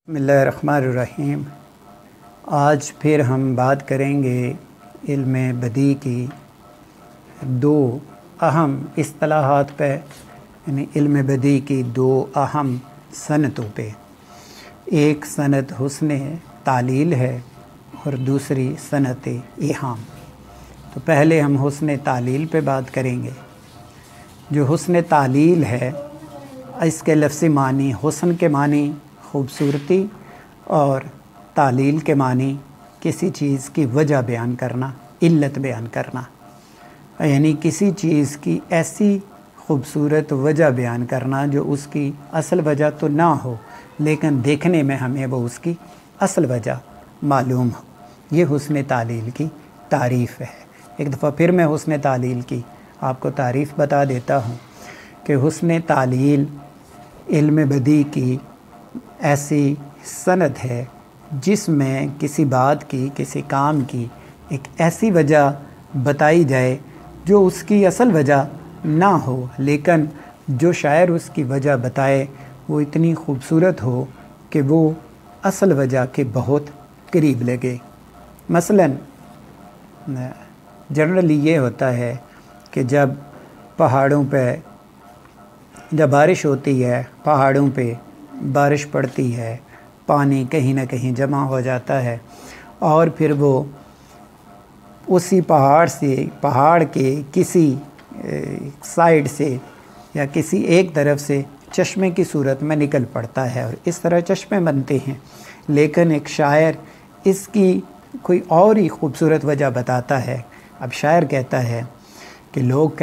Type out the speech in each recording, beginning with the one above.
बिस्मिल्लाहिर्रहमानिर्रहीम। आज फिर हम बात करेंगे इल्म बदी की दो अहम इस्तिलाहात पे, यानी इल्म बदी की दो अहम सनतों पे। एक सनत हुस्न तालील है और दूसरी सनत इहाम। तो पहले हम हुस्न तालील पे बात करेंगे। जो हुस्न तालील है, इसके लफ्ज़ी मानी हुस्न के मानी खूबसूरती और तालील के मानी किसी चीज़ की वजह बयान करना, इल्लत बयान करना, यानी किसी चीज़ की ऐसी खूबसूरत वजह बयान करना जो उसकी असल वजह तो ना हो, लेकिन देखने में हमें वो उसकी असल वजह मालूम हो। ये हुस्न तालील की तारीफ़ है। एक दफ़ा फिर मैं हुस्न तालील की आपको तारीफ़ बता देता हूँ कि हुस्न तालील इल्म बदी की ऐसी सनद है जिसमें किसी बात की, किसी काम की एक ऐसी वजह बताई जाए जो उसकी असल वजह ना हो, लेकिन जो शायर उसकी वजह बताए वो इतनी खूबसूरत हो कि वो असल वजह के बहुत करीब लगे। मसलन जनरली ये होता है कि जब पहाड़ों पे जब बारिश होती है, पहाड़ों पे बारिश पड़ती है, पानी कहीं ना कहीं जमा हो जाता है और फिर वो उसी पहाड़ के किसी साइड से या किसी एक तरफ से चश्मे की सूरत में निकल पड़ता है और इस तरह चश्मे बनते हैं। लेकिन एक शायर इसकी कोई और ही खूबसूरत वजह बताता है। अब शायर कहता है कि लोग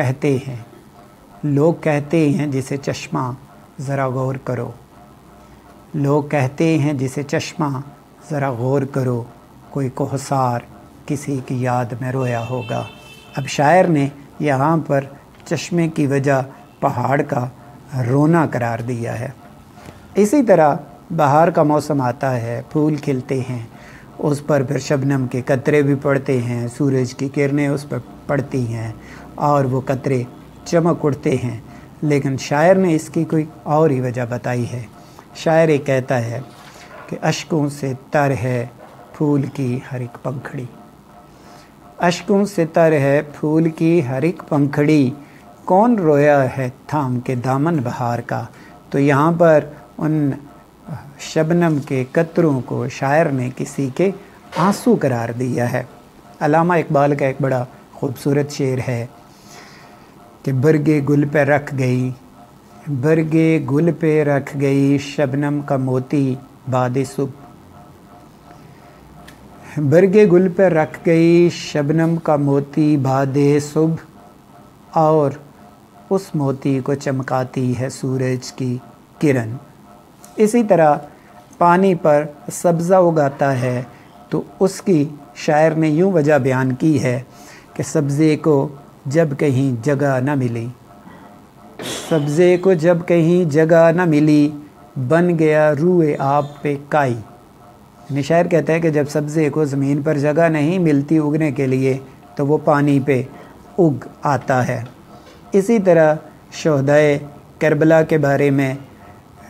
कहते हैं जिसे चश्मा ज़रा गौर करो, लोग कहते हैं जिसे चश्मा ज़रा गौर करो, कोई कोहसार किसी की याद में रोया होगा। अब शायर ने यहाँ पर चश्मे की वजह पहाड़ का रोना करार दिया है। इसी तरह बाहर का मौसम आता है, फूल खिलते हैं, उस पर फिर शबनम के कतरे भी पड़ते हैं, सूरज की किरणें उस पर पड़ती हैं और वो कतरे चमक उठते हैं। लेकिन शायर ने इसकी कोई और ही वजह बताई है। शायर ये कहता है कि अश्कों से तर है फूल की हर एक पंखड़ी, अश्कों से तर है फूल की हर एक पंखड़ी, कौन रोया है थाम के दामन बहार का। तो यहाँ पर उन शबनम के कतरों को शायर ने किसी के आंसू करार दिया है। अल्लामा इकबाल का एक बड़ा खूबसूरत शेर है कि बरगे गुल पे रख गई, बरगे गुल पे रख गई शबनम का मोती बादे सुबह, बरगे गुल पे रख गई शबनम का मोती बादे सुबह, और उस मोती को चमकाती है सूरज की किरण। इसी तरह पानी पर सब्ज़ा उगाता है तो उसकी शायर ने यूँ वजह बयान की है कि सब्ज़े को जब कहीं जगह न मिली, सब्ज़े को जब कहीं जगह न मिली, बन गया रूए आप पे काई। शायर कहता है कि जब सब्ज़े को ज़मीन पर जगह नहीं मिलती उगने के लिए तो वो पानी पे उग आता है। इसी तरह शोहदाए करबला के बारे में,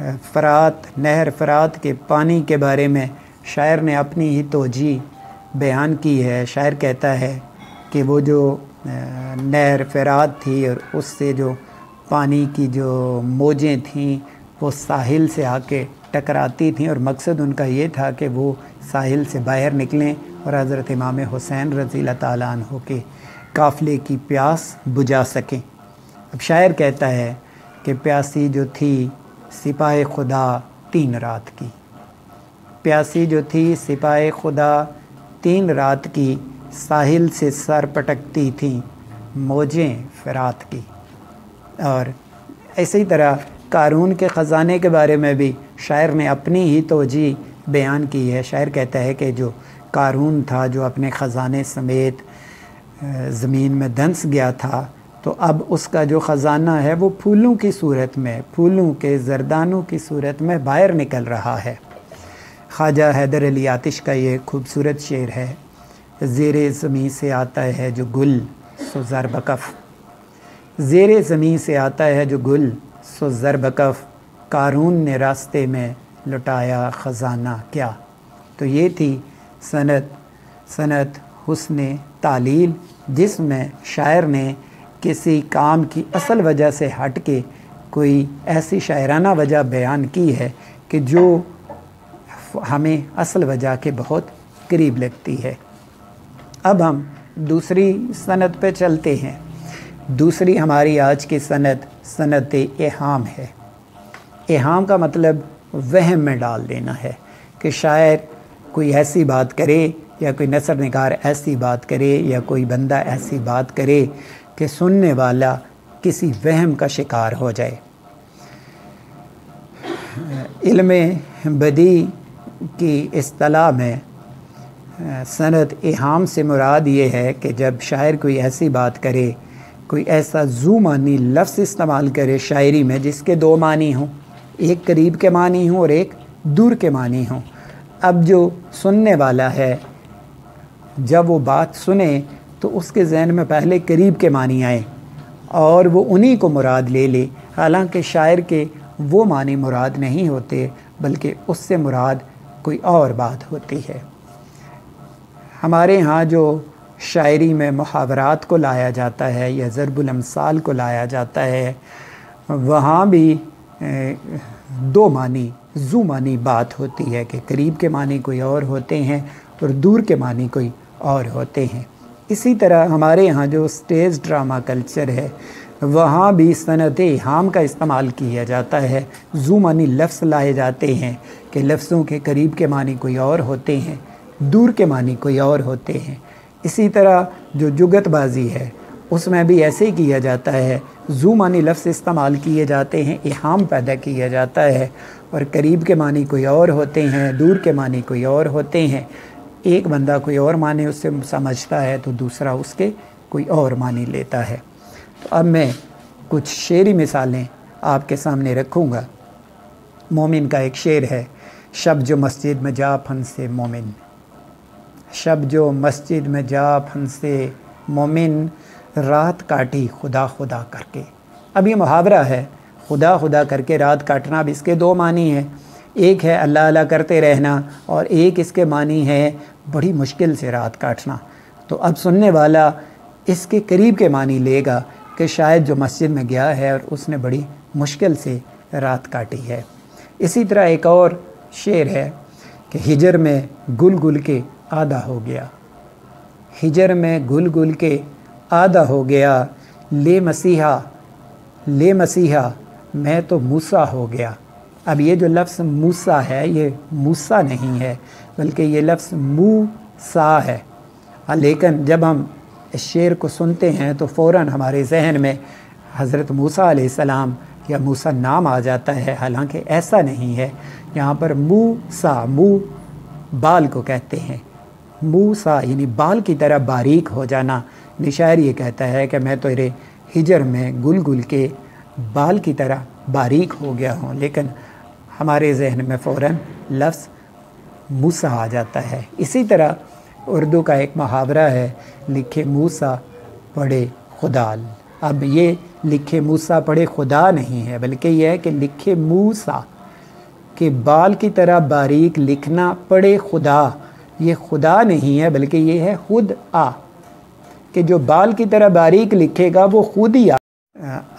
नहर फ़रात के पानी के बारे में शायर ने अपनी ही तोजी बयान की है। शायर कहता है कि वो जो नहर फ़रात थी और उससे जो पानी की जो मौजें थीं वो साहिल से आके टकराती थीं और मकसद उनका ये था कि वो साहिल से बाहर निकलें और हज़रत इमाम हुसैन रज़ी अल्लाह ताला अन्हु के काफ़िले की प्यास बुझा सकें। अब शायर कहता है कि प्यासी जो थी सिपाही खुदा 3 रात की, प्यासी जो थी सिपाही खुदा 3 रात की, साहिल से सर पटकती थी मौजें फ़रात की। और इसी तरह कारून के ख़ज़ाने के बारे में भी शायर ने अपनी ही तोजी बयान की है। शायर कहता है कि जो कारून था, जो अपने ख़ज़ाने समेत ज़मीन में धंस गया था, तो अब उसका जो ख़ज़ाना है वो फूलों की सूरत में, फूलों के ज़रदानों की सूरत में बाहर निकल रहा है। ख्वाजा हैदर अली आतिश का ये खूबसूरत शेर है, ज़ेरे ज़मीं से आता है जो गुल सो ज़रबकफ़, ज़ेरे ज़मीं से आता है जो गुल सो ज़रबकफ़, कारून ने रास्ते में लुटाया ख़जाना क्या। तो ये थी सनत हुस्न तालील, जिसमें शायर ने किसी काम की असल वजह से हट के कोई ऐसी शायराना वजह बयान की है कि जो हमें असल वजह के बहुत करीब लगती है। अब हम दूसरी सनत पे चलते हैं। दूसरी हमारी आज की सनत इहाम है। इहाम का मतलब वहम में डाल देना है कि शायर कोई ऐसी बात करे या कोई नसर निगार ऐसी बात करे या कोई बंदा ऐसी बात करे कि सुनने वाला किसी वहम का शिकार हो जाए। इल्म बदी की इस्तिलाह में सनत इहाम से मुराद ये है कि जब शायर कोई ऐसी बात करे, कोई ऐसा ज़ू मानी लफ्ज़ इस्तेमाल करे शायरी में जिसके दो मानी हों, एक करीब के मानी हों और एक दूर के मानी हों। अब जो सुनने वाला है जब वो बात सुने तो उसके जहन में पहले करीब के मानी आए और वो उन्हीं को मुराद ले ले, हालांकि शायर के वो मानी मुराद नहीं होते बल्कि उससे मुराद कोई और बात होती है। हमारे यहाँ जो शायरी में मुहावरात को लाया जाता है या ज़रबुल अमसाल को लाया जाता है, वहाँ भी दो मानी ज़ू मानी बात होती है कि करीब के मानी कोई और होते हैं और दूर के मानी कोई और होते हैं। इसी तरह हमारे यहाँ जो स्टेज ड्रामा कल्चर है, वहाँ भी सनत इहाम का इस्तेमाल किया जाता है। ज़ू मानी लफ्ज़ लाए जाते हैं कि लफ्ज़ों के करीब के मानी कोई और होते हैं, दूर के मानी कोई और होते हैं। इसी तरह जो जुगतबाजी है उसमें भी ऐसे ही किया जाता है। ज़ू मानी लफ्ज़ इस्तेमाल किए जाते हैं, इहाम पैदा किया जाता है और करीब के मानी कोई और होते हैं, दूर के मानी कोई और होते हैं। एक बंदा कोई और मानी उससे समझता है तो दूसरा उसके कोई और मानी लेता है। तो अब मैं कुछ शेरी मिसालें आपके सामने रखूँगा। मोमिन का एक शेर है, शब जो मस्जिद में जा फंसे मोमिन, शब जो मस्जिद में जा फंसे मोमिन, रात काटी खुदा खुदा करके। अब ये मुहावरा है, खुदा खुदा करके रात काटना। अब इसके दो मानी हैं, एक है अल्लाह अल्लाह करते रहना और एक इसके मानी है बड़ी मुश्किल से रात काटना। तो अब सुनने वाला इसके करीब के मानी लेगा कि शायद जो मस्जिद में गया है और उसने बड़ी मुश्किल से रात काटी है। इसी तरह एक और शेर है कि हिजर में गुल गुल के आधा हो गया, हिजर में गुल गुल के आधा हो गया, ले मसीहा मैं तो मूसा हो गया। अब ये जो लफ्ज़ मूसा है ये मूसा नहीं है बल्कि ये लफ्ज़ मूसा है। लेकिन जब हम इस शेर को सुनते हैं तो फ़ौरन हमारे जहन में हज़रत मूसा अलैहिस्सलाम या मूसा नाम आ जाता है, हालांकि ऐसा नहीं है। यहाँ पर मूसा, मुँह बाल को कहते हैं, मूसा यानी बाल की तरह बारीक हो जाना। निशायर ये कहता है कि मैं तेरे हिजर में गुल गुल के बाल की तरह बारीक हो गया हूँ, लेकिन हमारे जहन में फ़ौरन लफ्ज़ मूसा आ जाता है। इसी तरह उर्दू का एक मुहावरा है, लिखे मूसा पढ़े खुदाल। अब ये लिखे मूसा पढ़े खुदा नहीं है बल्कि यह है कि लिखे मूसा के बाल की तरह बारीक लिखना पढ़े खुदा। ये खुदा नहीं है बल्कि ये है खुद आ, कि जो बाल की तरह बारीक लिखेगा वो खुद ही आ।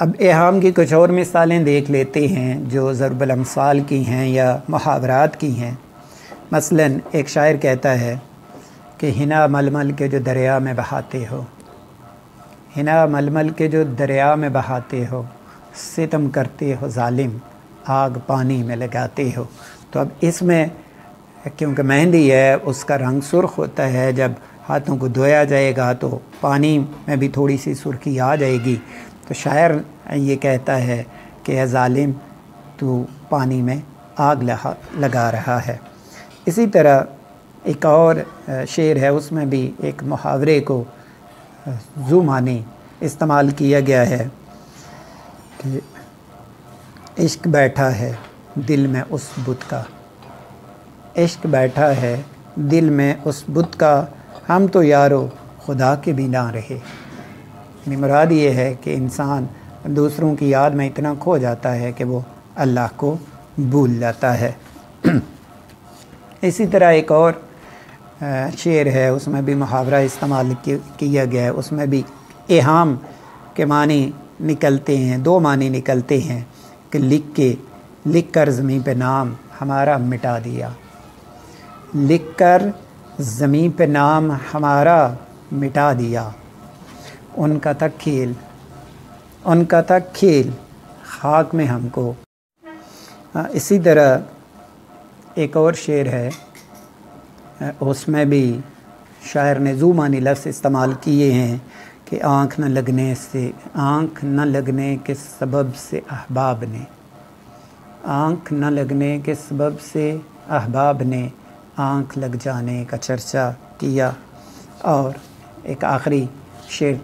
अब इहाम की कुछ और मिसालें देख लेते हैं जो ज़रबुल अमसाल की हैं या मुहावरात की हैं। मसलन एक शायर कहता है कि हिना मलमल के जो दरिया में बहाते हो, हिना मलमल के जो दरिया में बहाते हो, सितम करते हो जालिम आग पानी में लगाते हो। तो अब इसमें क्योंकि मेहंदी है उसका रंग सुर्ख होता है, जब हाथों को धोया जाएगा तो पानी में भी थोड़ी सी सुर्खी आ जाएगी। तो शायर ये कहता है कि ए जालिम तू पानी में आग लगा रहा है। इसी तरह एक और शेर है, उसमें भी एक मुहावरे को ज़ू मानी इस्तेमाल किया गया है कि इश्क बैठा है दिल में उस बुत का, इश्क बैठा है दिल में उस बुत का, हम तो यारो खुदा के भी ना रहे। यानी मुराद ये है कि इंसान दूसरों की याद में इतना खो जाता है कि वो अल्लाह को भूल जाता है। इसी तरह एक और शेर है, उसमें भी मुहावरा इस्तेमाल किया गया है। उसमें भी इहाम के मानी निकलते हैं, दो मानी निकलते हैं कि लिख कर ज़मीं पे नाम हमारा मिटा दिया। लिख कर ज़मीं पे नाम हमारा मिटा दिया। उनका था खेल खाक में हमको। इसी तरह एक और शेर है, उसमें भी शायर ने ज़ू मानी लफ्ज़ इस्तेमाल किए हैं कि आँख न लगने के सबब से अहबाब ने आँख लग जाने का चर्चा किया। और एक आखिरी शेर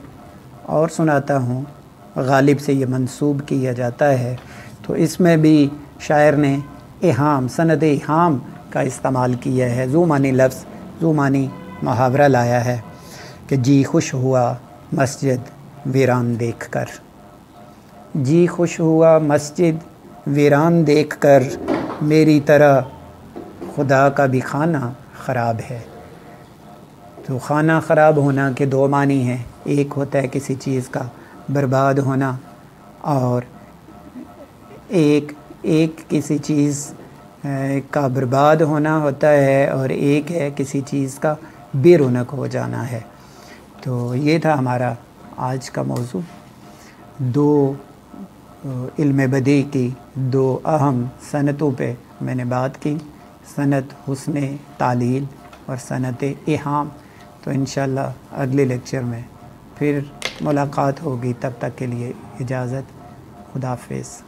और सुनाता हूँ, गालिब से ये मंसूब किया जाता है। तो इसमें भी शायर ने इहाम, सनद इहाम का इस्तेमाल किया है। ज़ू मानी मुहावरा लाया है कि जी खुश हुआ मस्जिद वीरान देखकर। जी खुश हुआ मस्जिद वीरान देखकर, मेरी तरह खुदा का भी खाना ख़राब है। तो खाना ख़राब होना के दो मानी हैं। एक होता है किसी चीज़ का बर्बाद होना, और एक किसी चीज़ का बर्बाद होना होता है, और एक है किसी चीज़ का बेरौनक हो जाना है। तो ये था हमारा आज का मौजू। दो इल्म बदी की दो अहम सनतों पे मैंने बात की, सनत हुस्न तालील और सनत इहाम। तो इंशाअल्लाह अगले लेक्चर में फिर मुलाकात होगी। तब तक के लिए इजाज़त, खुदा हाफ़िज़।